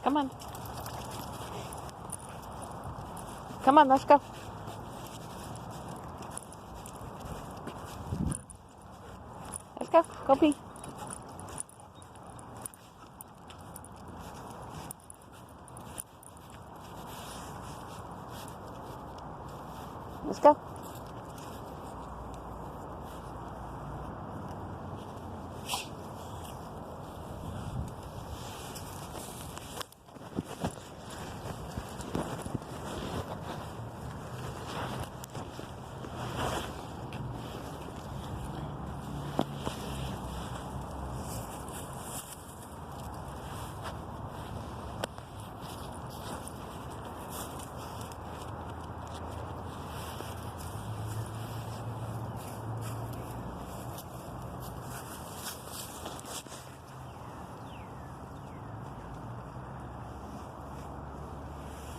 Come on. Come on, let's go. Let's go. Go pee. Let's go.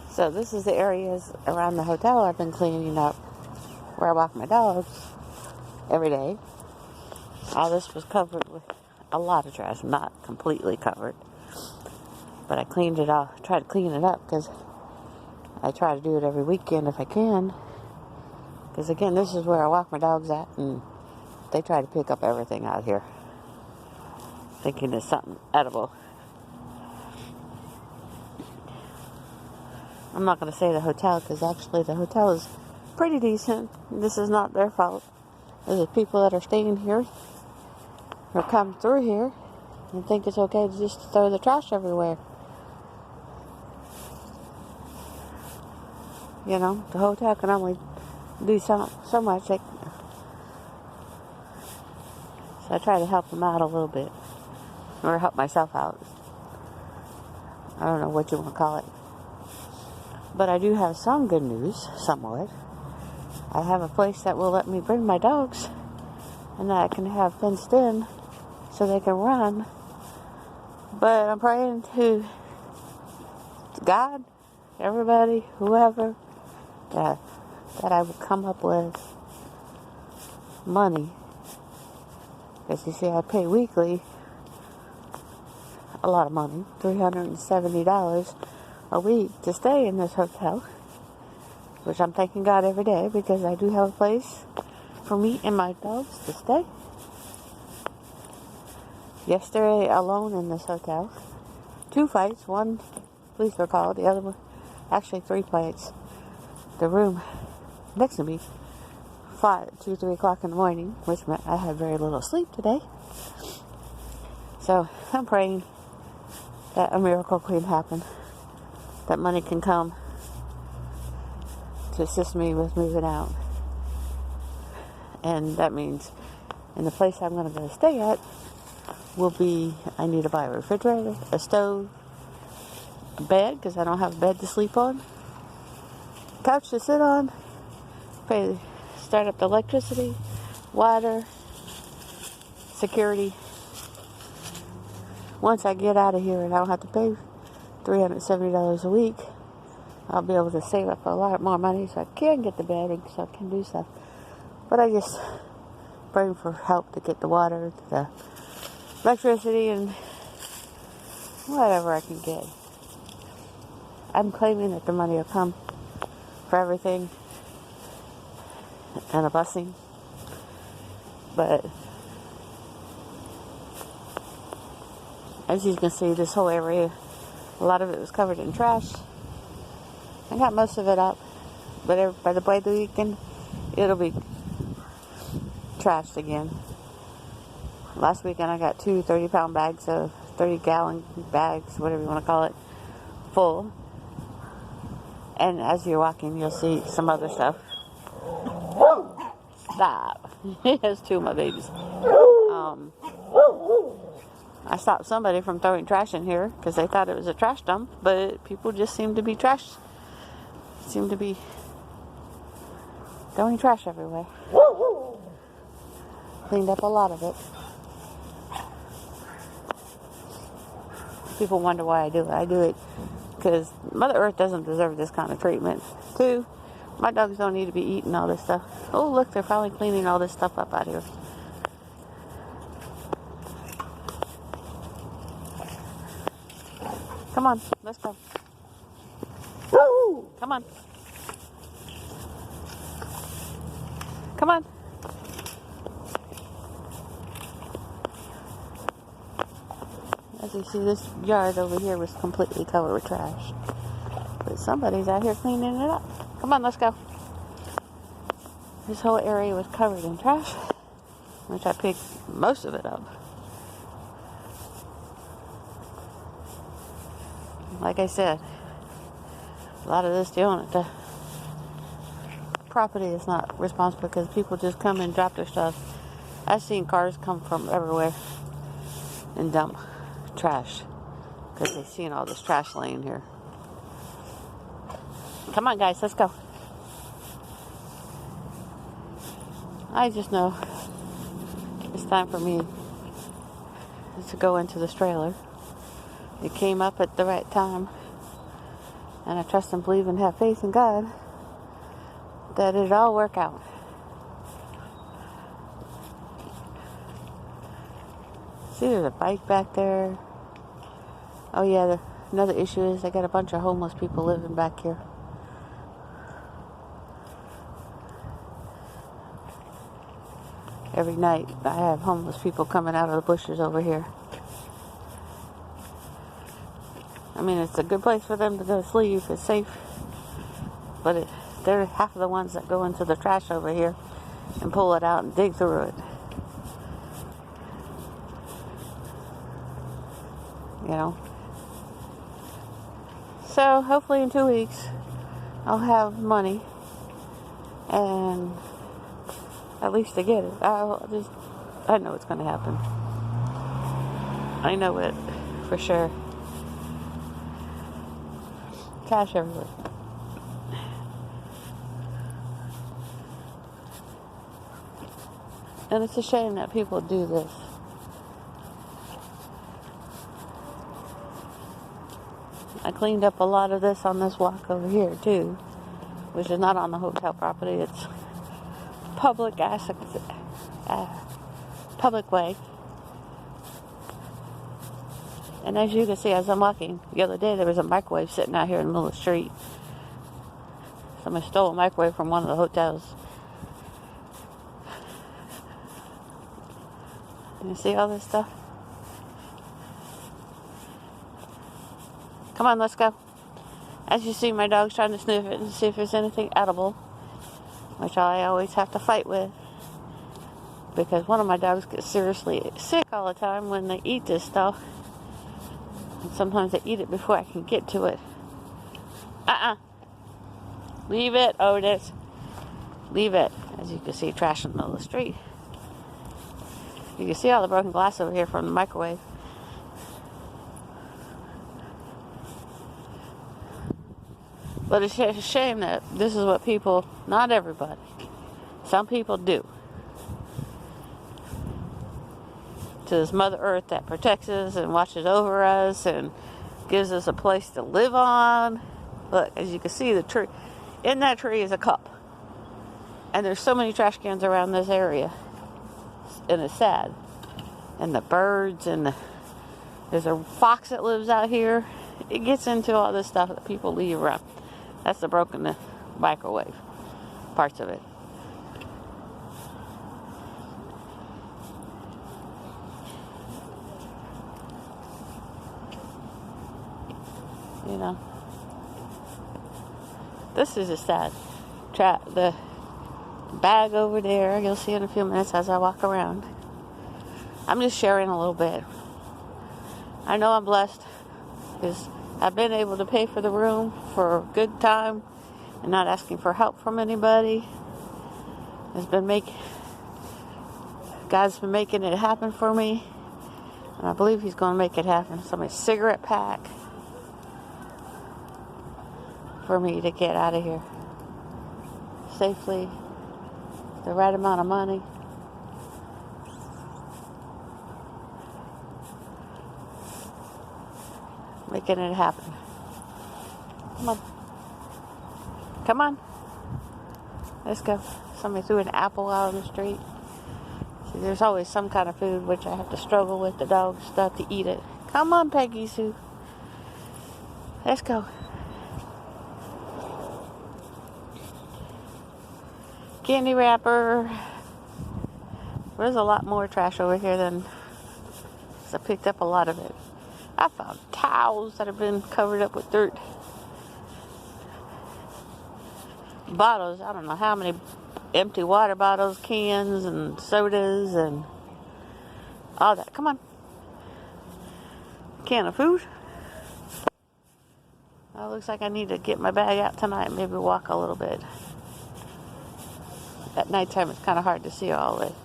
So this is the areas around the hotel I've been cleaning up where I walk my dogs every day. All this was covered with a lot of trash, not completely covered. But I cleaned it off, tried to clean it up because I try to do it every weekend if I can. Because again, this is where I walk my dogs at, and they try to pick up everything out here, thinking it's something edible. I'm not going to say the hotel, because actually the hotel is pretty decent. This is not their fault. There's the people that are staying here or come through here and think it's okay to just throw the trash everywhere. You know, the hotel can only do so much. So I try to help them out a little bit, or help myself out. I don't know what you want to call it. But I do have some good news, somewhat. I have a place that will let me bring my dogs, and that I can have fenced in so they can run. But I'm praying to God, everybody, whoever, that I would come up with money. Because you see, I pay weekly a lot of money, $370 a week to stay in this hotel, which I'm thanking God every day because I do have a place for me and my dogs to stay. Yesterday alone in this hotel, 2 fights, one police were called, the other one, actually 3 fights. The room next to me fought at 2, 3 o'clock in the morning, which meant I had very little sleep today. So I'm praying that a miracle can happen, that money can come to assist me with moving out. And that means in the place I'm going to go stay at will be, I need to buy a refrigerator, a stove, a bed, because I don't have a bed to sleep on, couch to sit on, start up the electricity, water, security. Once I get out of here and I don't have to pay $370 a week, I'll be able to save up a lot more money so I can get the bed and so I can do stuff. But I just praying for help to get the water, the electricity, and whatever I can get. I'm claiming that the money will come for everything and a blessing. But as you can see, this whole area, a lot of it was covered in trash. I got most of it up, but by the weekend, it'll be trashed again. Last weekend, I got 2 30-pound bags of 30-gallon bags, whatever you want to call it, full. And as you're walking, you'll see some other stuff. Stop. There's 2 of my babies. I stopped somebody from throwing trash in here because they thought it was a trash dump, but people just seem to be throwing trash everywhere. Cleaned up a lot of it. People wonder why I do it. I do it because Mother Earth doesn't deserve this kind of treatment. 2, my dogs don't need to be eating all this stuff. Oh, look, they're finally cleaning all this stuff up out here. Come on, let's go. Woo! Come on. Come on. As you see, this yard over here was completely covered with trash. But somebody's out here cleaning it up. Come on, let's go. This whole area was covered in trash, which I picked most of it up. Like I said, a lot of this the property is not responsible because people just come and drop their stuff. I've seen cars come from everywhere and dump trash because they've seen all this trash laying here. Come on, guys, let's go. I just know it's time for me to go into this trailer. It came up at the right time, and I trust and believe and have faith in God that it'll all work out. See, there's a bike back there. Oh yeah, another issue is I got a bunch of homeless people living back here. Every night I have homeless people coming out of the bushes over here. I mean, it's a good place for them to go to sleep. It's safe. But they're half of the ones that go into the trash over here and pull it out and dig through it. You know? So, hopefully in 2 weeks, I'll have money. And at least to get it. I know it's going to happen. I know it for sure. Cash everywhere. And it's a shame that people do this. I cleaned up a lot of this on this walk over here too, which is not on the hotel property. It's public public way. And as you can see, as I'm walking, the other day there was a microwave sitting out here in the middle of the street. Somebody stole a microwave from one of the hotels. You see all this stuff? Come on, let's go. As you see, my dog's trying to sniff it and see if there's anything edible, which I always have to fight with, because one of my dogs gets seriously sick all the time when they eat this stuff. And sometimes they eat it before I can get to it. Leave it, Otis. Leave it. As you can see, trash in the middle of the street. You can see all the broken glass over here from the microwave. But it's a shame that this is what people, not everybody, some people do to this Mother Earth that protects us and watches over us and gives us a place to live on. Look, as you can see, the tree, in that tree is a cup. And there's so many trash cans around this area. And it's sad. And the birds and there's a fox that lives out here. It gets into all this stuff that people leave around. That's the broken microwave parts of it. You know, this is just sad. The bag over there, you'll see in a few minutes as I walk around. I'm just sharing a little bit. I know I'm blessed because I've been able to pay for the room for a good time and not asking for help from anybody. God's been making it happen for me, and I believe He's going to make it happen. Somebody's cigarette pack for me to get out of here safely, the right amount of money. Making it happen. Come on. Come on. Let's go. Somebody threw an apple out on the street. See, there's always some kind of food which I have to struggle with the dogs not to eat it. Come on, Peggy Sue. Let's go. Candy wrapper. There's a lot more trash over here than... I picked up a lot of it. I found towels that have been covered up with dirt. Bottles. I don't know how many empty water bottles, cans, and sodas, and all that. Come on. Can of food. Well, looks like I need to get my bag out tonight and maybe walk a little bit. At nighttime, it's kind of hard to see all of it.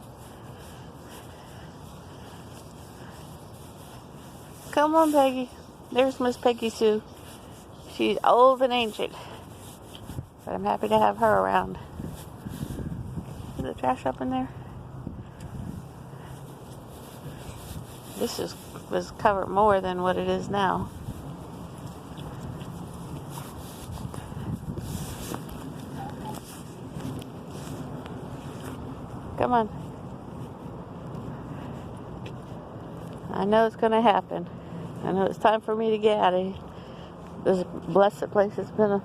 Come on, Peggy. There's Miss Peggy Sue. She's old and ancient, but I'm happy to have her around. Is the trash up in there? This was covered more than what it is now. Come on. I know it's going to happen. I know it's time for me to get out of here. This blessed place has been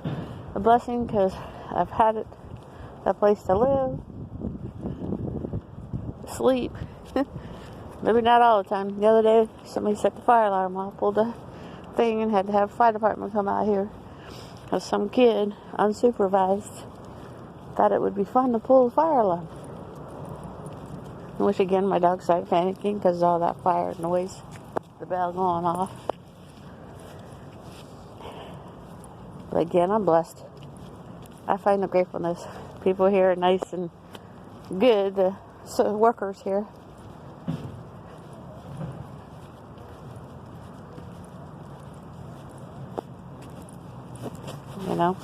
a blessing because I've had it, a place to live, sleep. Maybe not all the time. The other day, somebody set the fire alarm off, pulled the thing, and had to have a fire department come out here. Because some kid, unsupervised, thought it would be fun to pull the fire alarm. Which again, my dog started panicking because of all that fire noise, the bell going off. But again, I'm blessed. I find the gratefulness. People here are nice and good, the workers here. You know.